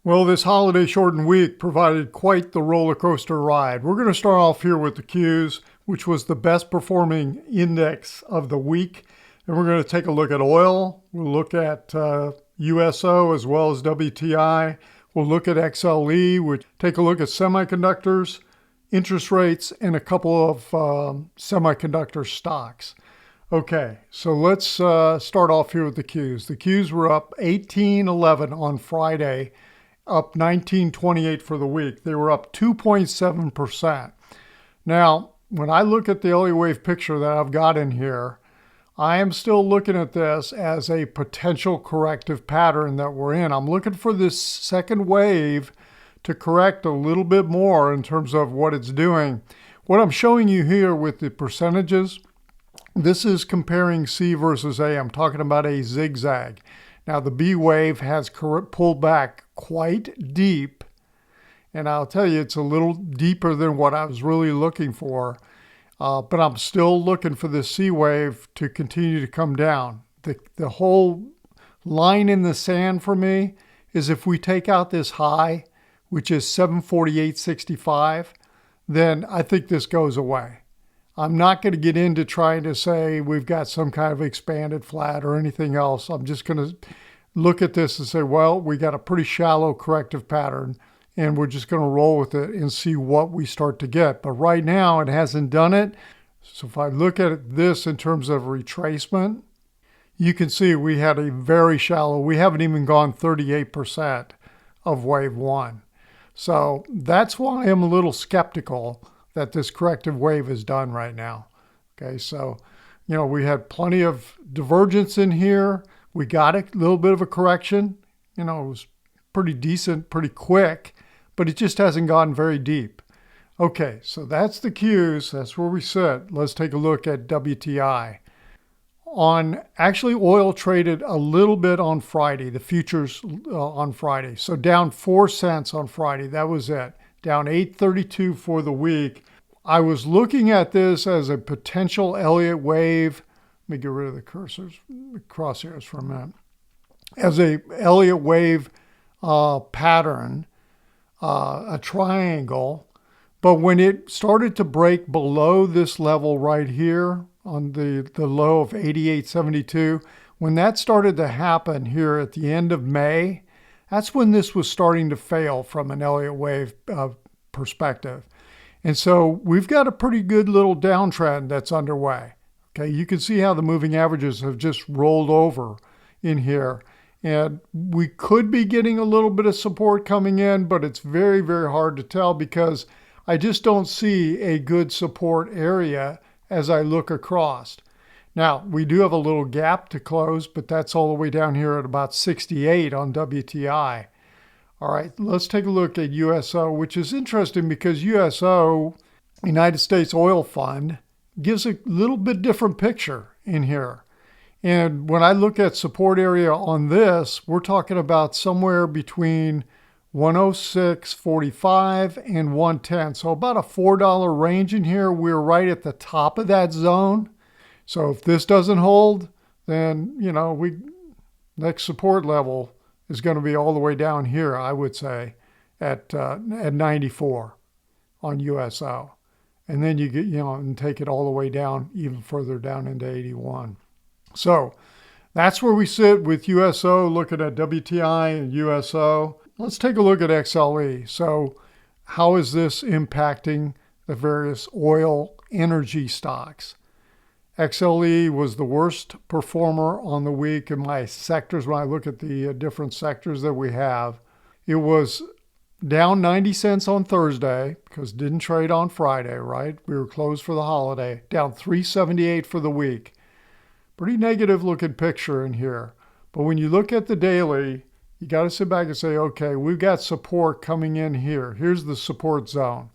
Well, this holiday shortened week provided quite the roller coaster ride. We're going to start off here with the Qs, which was the best performing index of the week. And we're going to take a look at oil. We'll look at USO as well as WTI. We'll look at XLE. We'll take a look at semiconductors, interest rates, and a couple of semiconductor stocks. Okay, so let's start off here with the Qs. The Qs were up 18.11 on Friday, up 19.28 for the week. They were up 2.7%. Now, when I look at the Elliott wave picture that I've got in here, I am still looking at this as a potential corrective pattern that we're in. I'm looking for this second wave to correct a little bit more in terms of what it's doing. What I'm showing you here with the percentages, this is comparing C versus A. I'm talking about a zigzag. Now the B wave has pulled back quite deep, and I'll tell you it's a little deeper than what I was really looking for, but I'm still looking for the C wave to continue to come down. The whole line in the sand for me is if we take out this high, which is 748.65, then I think this goes away. I'm not going to get into trying to say we've got some kind of expanded flat or anything else. I'm just going to look at this and say, well, we got a pretty shallow corrective pattern and we're just going to roll with it and see what we start to get. But right now it hasn't done it. So if I look at this in terms of retracement, you can see we had a very shallow, we haven't even gone 38% of wave one. So that's why I'm a little skeptical that this corrective wave is done right now. Okay, so, we had plenty of divergence in here. We got a little bit of a correction. It was pretty decent, pretty quick, but it just hasn't gone very deep. Okay, so that's the Qs. That's where we sit. Let's take a look at WTI. Actually, oil traded a little bit on Friday, the futures on Friday. So down 4 cents on Friday. That was it. Down 8.32 for the week. I was looking at this as a potential Elliott wave. Let me get rid of the cursors, the crosshairs for a minute. As a Elliott wave pattern, a triangle. But when it started to break below this level right here on the low of 88.72, when that started to happen here at the end of May, that's when this was starting to fail from an Elliott wave perspective. And so we've got a pretty good little downtrend that's underway. Okay, you can see how the moving averages have just rolled over in here. And we could be getting a little bit of support coming in, but it's very, very hard to tell because I just don't see a good support area as I look across. Now, we do have a little gap to close, but that's all the way down here at about 68 on WTI. All right, let's take a look at USO, which is interesting because USO, United States Oil Fund, gives a little bit different picture in here. And when I look at support area on this, we're talking about somewhere between 106.45 and 110. So about a $4 range in here. We're right at the top of that zone. So if this doesn't hold, then, next support level is going to be all the way down here, I would say, at 94 on USO. And then you get, and take it all the way down, even further down into 81. So that's where we sit with USO, looking at WTI and USO. Let's take a look at XLE. So how is this impacting the various oil energy stocks? XLE was the worst performer on the week in my sectors. When I look at the different sectors that we have, it was down 90 cents on Thursday because it didn't trade on Friday, right? We were closed for the holiday. Down 378 for the week. Pretty negative looking picture in here. But when you look at the daily, you got to sit back and say, okay, we've got support coming in here. Here's the support zone.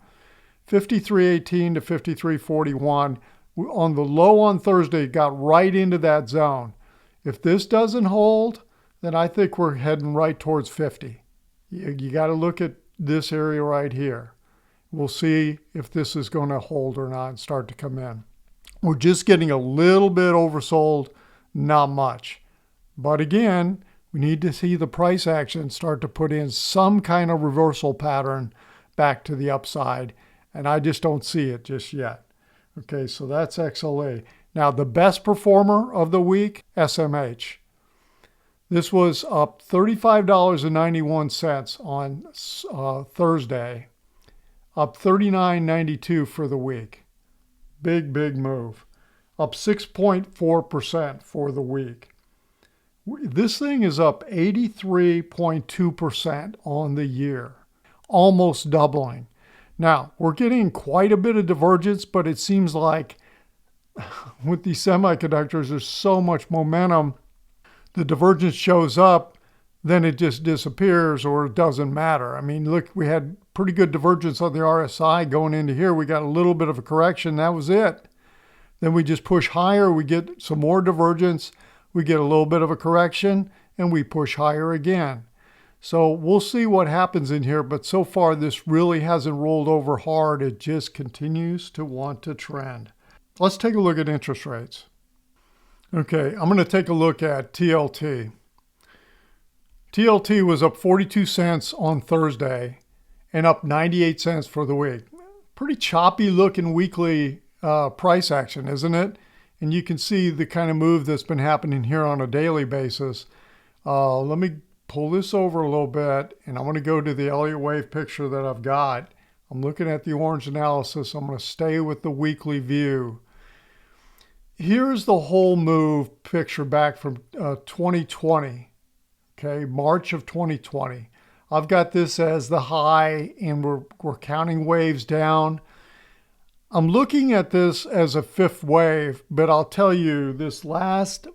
53.18 to 53.41. On the low on Thursday, it got right into that zone. If this doesn't hold, then I think we're heading right towards 50. You got to look at this area right here. We'll see if this is going to hold or not and start to come in. We're just getting a little bit oversold, not much. But again, We need to see the price action start to put in some kind of reversal pattern back to the upside, and I just don't see it just yet. Okay, so that's XLE. Now, the best performer of the week, SMH. This was up $35.91 on Thursday, up $39.92 for the week. Big, big move. Up 6.4% for the week. This thing is up 83.2% on the year, almost doubling. Now, we're getting quite a bit of divergence, but it seems like with these semiconductors, there's so much momentum. The divergence shows up, then it just disappears or it doesn't matter. I mean, look, we had pretty good divergence on the RSI going into here. We got a little bit of a correction. That was it. Then we just push higher. We get some more divergence. We get a little bit of a correction and we push higher again. So we'll see what happens in here. But so far, this really hasn't rolled over hard. It just continues to want to trend. Let's take a look at interest rates. Okay, I'm going to take a look at TLT. TLT was up 42 cents on Thursday and up 98 cents for the week. Pretty choppy looking weekly price action, isn't it? And you can see the kind of move that's been happening here on a daily basis. Let me pull this over a little bit, and I'm going to go to the Elliott wave picture that I've got. I'm looking at the orange analysis. I'm going to stay with the weekly view. Here's the whole move picture back from 2020, okay, March of 2020. I've got this as the high, and we're counting waves down. I'm looking at this as a fifth wave, but I'll tell you, this last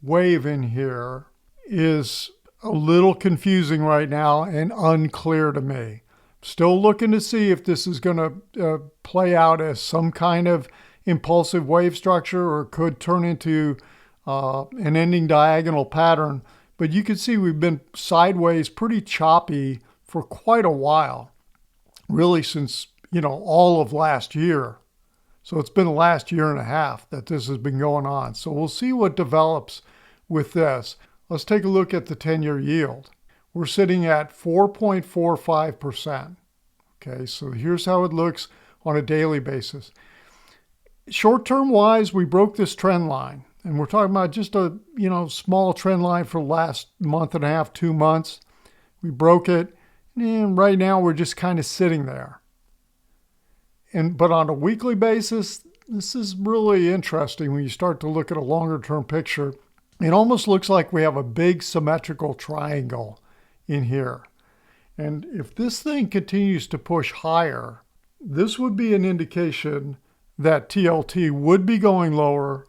wave in here is a little confusing right now and unclear to me. Still looking to see if this is going to play out as some kind of impulsive wave structure or could turn into an ending diagonal pattern. But you can see we've been sideways, pretty choppy for quite a while, really since, all of last year. So it's been the last year and a half that this has been going on. So we'll see what develops with this. Let's take a look at the 10-year yield. We're sitting at 4.45%. Okay, so here's how it looks on a daily basis. Short-term wise, we broke this trend line. And we're talking about just a, small trend line for the last month and a half, 2 months. We broke it. And right now we're just kind of sitting there. But on a weekly basis, this is really interesting when you start to look at a longer-term picture. It almost looks like we have a big symmetrical triangle in here. And if this thing continues to push higher, this would be an indication that TLT would be going lower,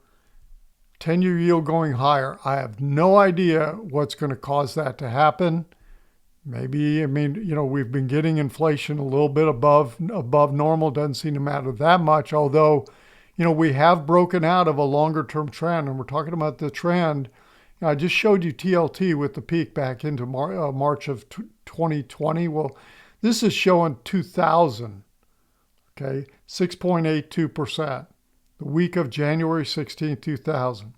10-year yield going higher. I have no idea what's going to cause that to happen. Maybe, we've been getting inflation a little bit above normal. Doesn't seem to matter that much, although, we have broken out of a longer-term trend, and we're talking about the trend. I just showed you TLT with the peak back into March of 2020. Well, this is showing 2000, okay, 6.82%. The week of January 16, 2000.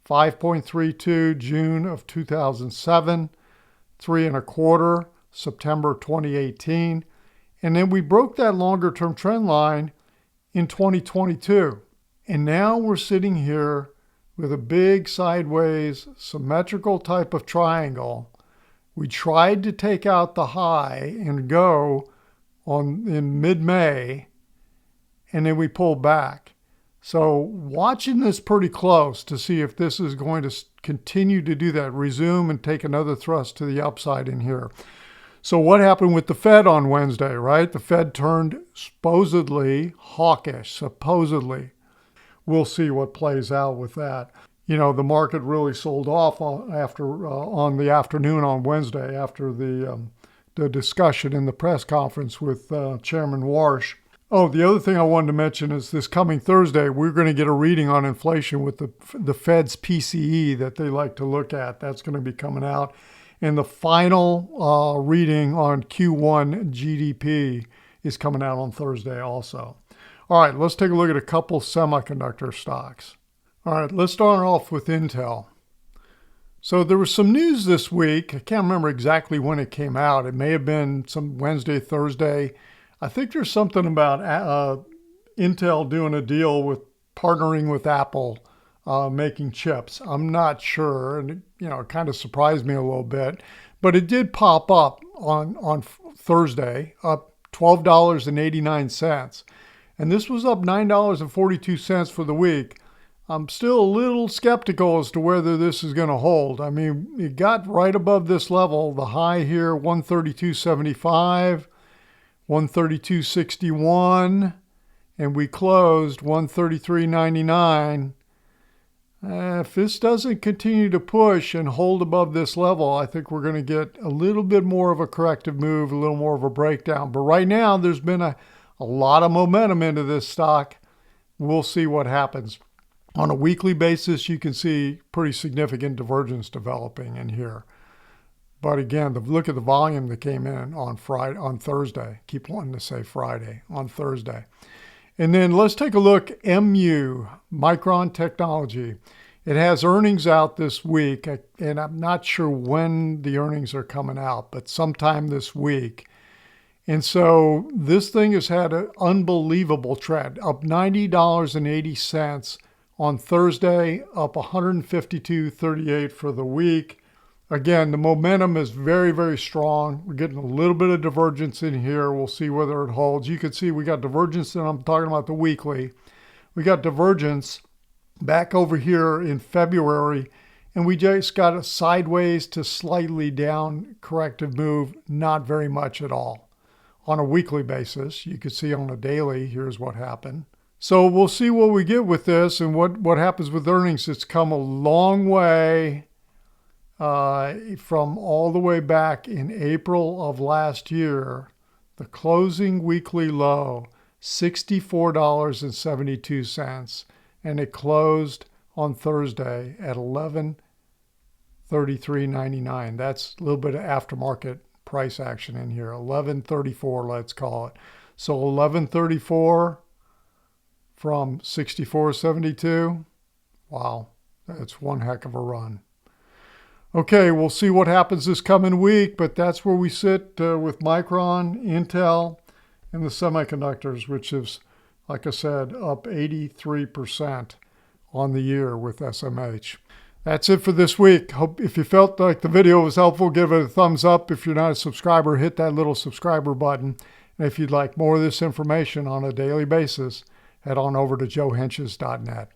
5.32 June of 2007. 3.25 September 2018. And then we broke that longer term trend line in 2022. And now we're sitting here with a big sideways symmetrical type of triangle. We tried to take out the high and go in mid-May, and then we pulled back. So watching this pretty close to see if this is going to continue to do that, resume and take another thrust to the upside in here. So what happened with the Fed on Wednesday, right? The Fed turned supposedly hawkish, supposedly. We'll see what plays out with that. The market really sold off on the afternoon on Wednesday after the discussion in the press conference with Chairman Warsh. Oh, the other thing I wanted to mention is this coming Thursday, we're going to get a reading on inflation with the Fed's PCE that they like to look at. That's going to be coming out. And the final reading on Q1 GDP is coming out on Thursday also. All right, let's take a look at a couple semiconductor stocks. All right, let's start off with Intel. So there was some news this week. I can't remember exactly when it came out. It may have been some Wednesday, Thursday. I think there's something about Intel doing a deal with partnering with Apple, making chips. I'm not sure, and it kind of surprised me a little bit, but it did pop up on Thursday, up $12.89, and this was up $9.42 for the week. I'm still a little skeptical as to whether this is going to hold. I mean, it got right above this level, the high here, 132.75, 132.61, and we closed 133.99. If this doesn't continue to push and hold above this level, I think we're going to get a little bit more of a corrective move, a little more of a breakdown. But right now, there's been a lot of momentum into this stock. We'll see what happens. On a weekly basis, you can see pretty significant divergence developing in here. But again, look at the volume that came in on Thursday. Keep wanting to say Friday, on Thursday. And then let's take a look, Micron Technology. It has earnings out this week, and I'm not sure when the earnings are coming out, but sometime this week. And so this thing has had an unbelievable trend, up $90.80 on Thursday, up 152.38 for the week. Again, the momentum is very, very strong. We're getting a little bit of divergence in here. We'll see whether it holds. You can see we got divergence, and I'm talking about the weekly. We got divergence back over here in February, and we just got a sideways to slightly down corrective move, not very much at all. On a weekly basis, you can see on a daily, here's what happened. So we'll see what we get with this and what happens with earnings. It's come a long way from all the way back in April of last year. The closing weekly low, $64.72, and it closed on Thursday at $1133.99. That's a little bit of aftermarket price action in here, $11.34, let's call it. So $11.34 from $64.72. Wow, that's one heck of a run. Okay, we'll see what happens this coming week, but that's where we sit with Micron, Intel, and the semiconductors, which is, like I said, up 83% on the year with SMH. That's it for this week. Hope if you felt like the video was helpful, give it a thumbs up. If you're not a subscriber, hit that little subscriber button. And if you'd like more of this information on a daily basis, head on over to joehenches.net.